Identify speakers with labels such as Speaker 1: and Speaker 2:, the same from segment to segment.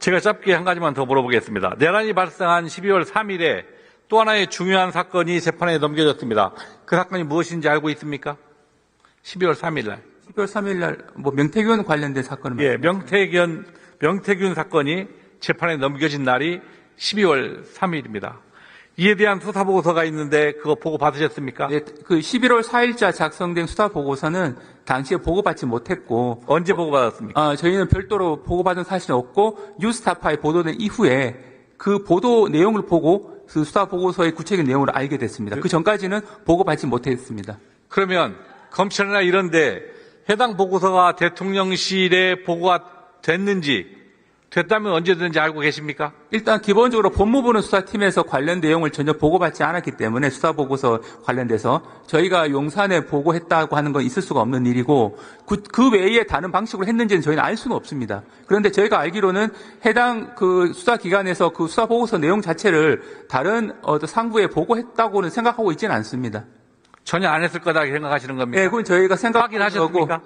Speaker 1: 제가 짧게 한 가지만 더 물어보겠습니다. 내란이 발생한 12월 3일에 또 하나의 중요한 사건이 재판에 넘겨졌습니다. 그 사건이 무엇인지 알고 있습니까? 12월 3일 날.
Speaker 2: 12월 3일 날 명태균 관련된 사건은
Speaker 1: 예, 명태균 사건이 재판에 넘겨진 날이 12월 3일입니다. 이에 대한 수사 보고서가 있는데 그거 보고 받으셨습니까?
Speaker 2: 네, 그 11월 4일자 작성된 수사 보고서는 당시에 보고받지 못했고
Speaker 1: 언제 보고받았습니까?
Speaker 2: 저희는 별도로 보고받은 사실은 없고 뉴스타파에 보도된 이후에 그 보도 내용을 보고 그 수사 보고서의 구체적인 내용을 알게 됐습니다. 그 전까지는 보고받지 못했습니다.
Speaker 1: 그러면 검찰이나 이런 데 해당 보고서가 대통령실에 보고가 됐다면 언제든지 알고 계십니까?
Speaker 2: 일단 기본적으로 법무부는 수사팀에서 관련 내용을 전혀 보고받지 않았기 때문에 수사보고서 관련돼서 저희가 용산에 보고했다고 하는 건 있을 수가 없는 일이고 그 외에 다른 방식으로 했는지는 저희는 알 수는 없습니다. 그런데 저희가 알기로는 해당 그 수사기관에서 그 수사보고서 내용 자체를 다른 상부에 보고했다고는 생각하고 있지는 않습니다.
Speaker 1: 전혀 안 했을 거다 생각하시는 겁니까?
Speaker 2: 네, 그건 저희가
Speaker 1: 확인하셨습니까?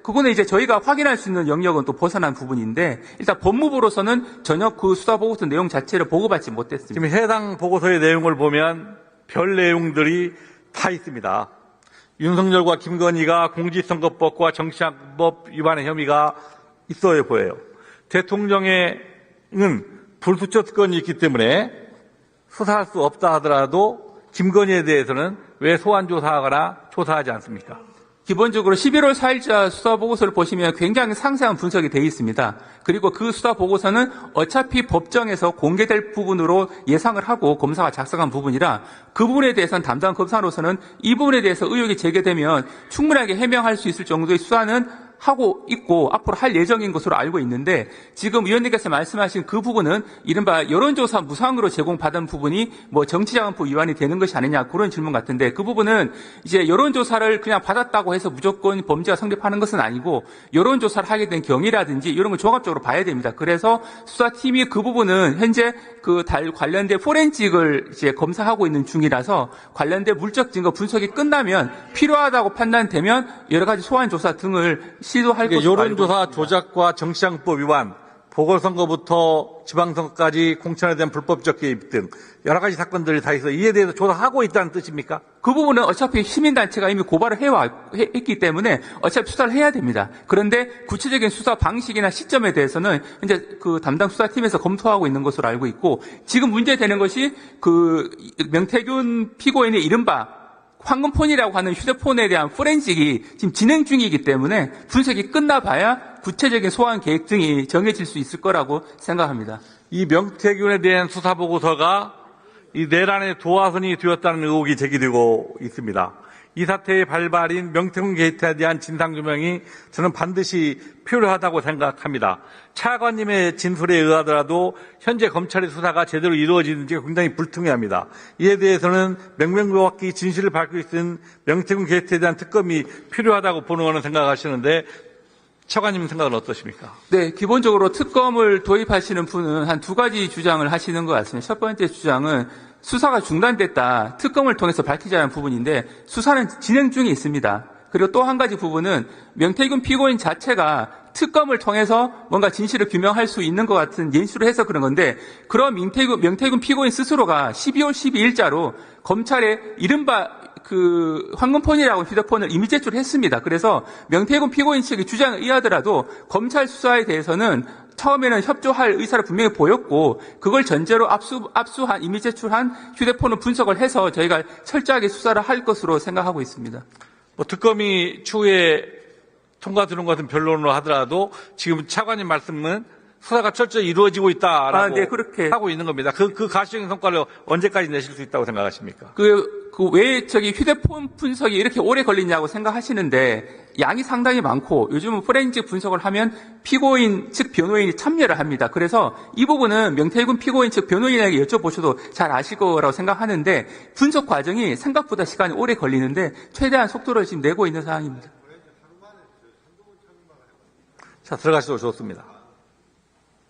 Speaker 2: 그거는 이제 저희가 확인할 수 있는 영역은 또 벗어난 부분인데 일단 법무부로서는 전혀 그 수사보고서 내용 자체를 보고받지 못했습니다.
Speaker 1: 지금 해당 보고서의 내용을 보면 별 내용들이 다 있습니다. 윤석열과 김건희가 공직선거법과 정치자금법 위반의 혐의가 있어 보여요. 대통령에는 불수처 특권이 있기 때문에 수사할 수 없다 하더라도 김건희에 대해서는 왜 소환조사하거나 조사하지 않습니까?
Speaker 2: 기본적으로 11월 4일자 수사보고서를 보시면 굉장히 상세한 분석이 되어 있습니다. 그리고 그 수사보고서는 어차피 법정에서 공개될 부분으로 예상을 하고 검사가 작성한 부분이라 그 부분에 대해서는 담당 검사로서는 이 부분에 대해서 의혹이 제기되면 충분하게 해명할 수 있을 정도의 수사는 하고 있고 앞으로 할 예정인 것으로 알고 있는데 지금 위원님께서 말씀하신 그 부분은 이른바 여론조사 무상으로 제공받은 부분이 뭐 정치자금법 위반이 되는 것이 아니냐 그런 질문 같은데 그 부분은 이제 여론조사를 그냥 받았다고 해서 무조건 범죄가 성립하는 것은 아니고 여론조사를 하게 된 경위라든지 이런 걸 종합적으로 봐야 됩니다. 그래서 수사팀이 그 부분은 현재 그 관련된 포렌식을 이제 검사하고 있는 중이라서 관련된 물적 증거 분석이 끝나면 필요하다고 판단되면 여러 가지 소환 조사 등을 시도할 것으로
Speaker 1: 여론조사 조작과 정치자금법 위반, 보궐선거부터 지방선거까지 공천에 대한 불법적 개입 등 여러 가지 사건들이 다 있어 이에 대해서 조사하고 있다는 뜻입니까?
Speaker 2: 그 부분은 어차피 시민단체가 이미 고발을 했기 때문에 어차피 수사를 해야 됩니다. 그런데 구체적인 수사 방식이나 시점에 대해서는 이제 그 담당 수사팀에서 검토하고 있는 것으로 알고 있고 지금 문제되는 것이 그 명태균 피고인의 이른바 황금폰이라고 하는 휴대폰에 대한 포렌식이 지금 진행 중이기 때문에 분석이 끝나봐야 구체적인 소환 계획 등이 정해질 수 있을 거라고 생각합니다.
Speaker 1: 이 명태균에 대한 수사보고서가 이 내란의 도화선이 되었다는 의혹이 제기되고 있습니다. 이 사태의 발발인 명태균 게이트에 대한 진상규명이 저는 반드시 필요하다고 생각합니다. 차관님의 진술에 의하더라도 현재 검찰의 수사가 제대로 이루어지는지 굉장히 불투명합니다. 이에 대해서는 명명백백히 진실을 밝힐 수 있는 명태균 게이트에 대한 특검이 필요하다고 보는 거는 생각하시는데 차관님 생각은 어떠십니까?
Speaker 2: 네, 기본적으로 특검을 도입하시는 분은 한 두 가지 주장을 하시는 것 같습니다. 첫 번째 주장은 수사가 중단됐다. 특검을 통해서 밝히자는 부분인데 수사는 진행 중에 있습니다. 그리고 또 한 가지 부분은 명태균 피고인 자체가 특검을 통해서 뭔가 진실을 규명할 수 있는 것 같은 연수를 해서 그런 건데 그런 명태균 피고인 스스로가 12월 12일자로 검찰에 이른바 그 황금폰이라고 휴대폰을 이미 제출했습니다. 그래서 명태균 피고인 측의 주장에 의하더라도 검찰 수사에 대해서는 처음에는 협조할 의사를 분명히 보였고 그걸 전제로 압수한 이미 제출한 휴대폰을 분석을 해서 저희가 철저하게 수사를 할 것으로 생각하고 있습니다.
Speaker 1: 특검이 추후에 통과되는 것은 변론으로 하더라도 지금 차관님 말씀은 수사가 철저히 이루어지고 있다라고
Speaker 2: 네, 그렇게
Speaker 1: 하고 있는 겁니다. 그 가시적인 성과를 언제까지 내실 수 있다고 생각하십니까?
Speaker 2: 왜 휴대폰 분석이 이렇게 오래 걸리냐고 생각하시는데 양이 상당히 많고 요즘은 포렌식 분석을 하면 피고인 측 변호인이 참여를 합니다. 그래서 이 부분은 명태균 피고인 측 변호인에게 여쭤보셔도 잘 아실 거라고 생각하는데 분석 과정이 생각보다 시간이 오래 걸리는데 최대한 속도를 지금 내고 있는 상황입니다.
Speaker 1: 자, 들어가시도 좋습니다.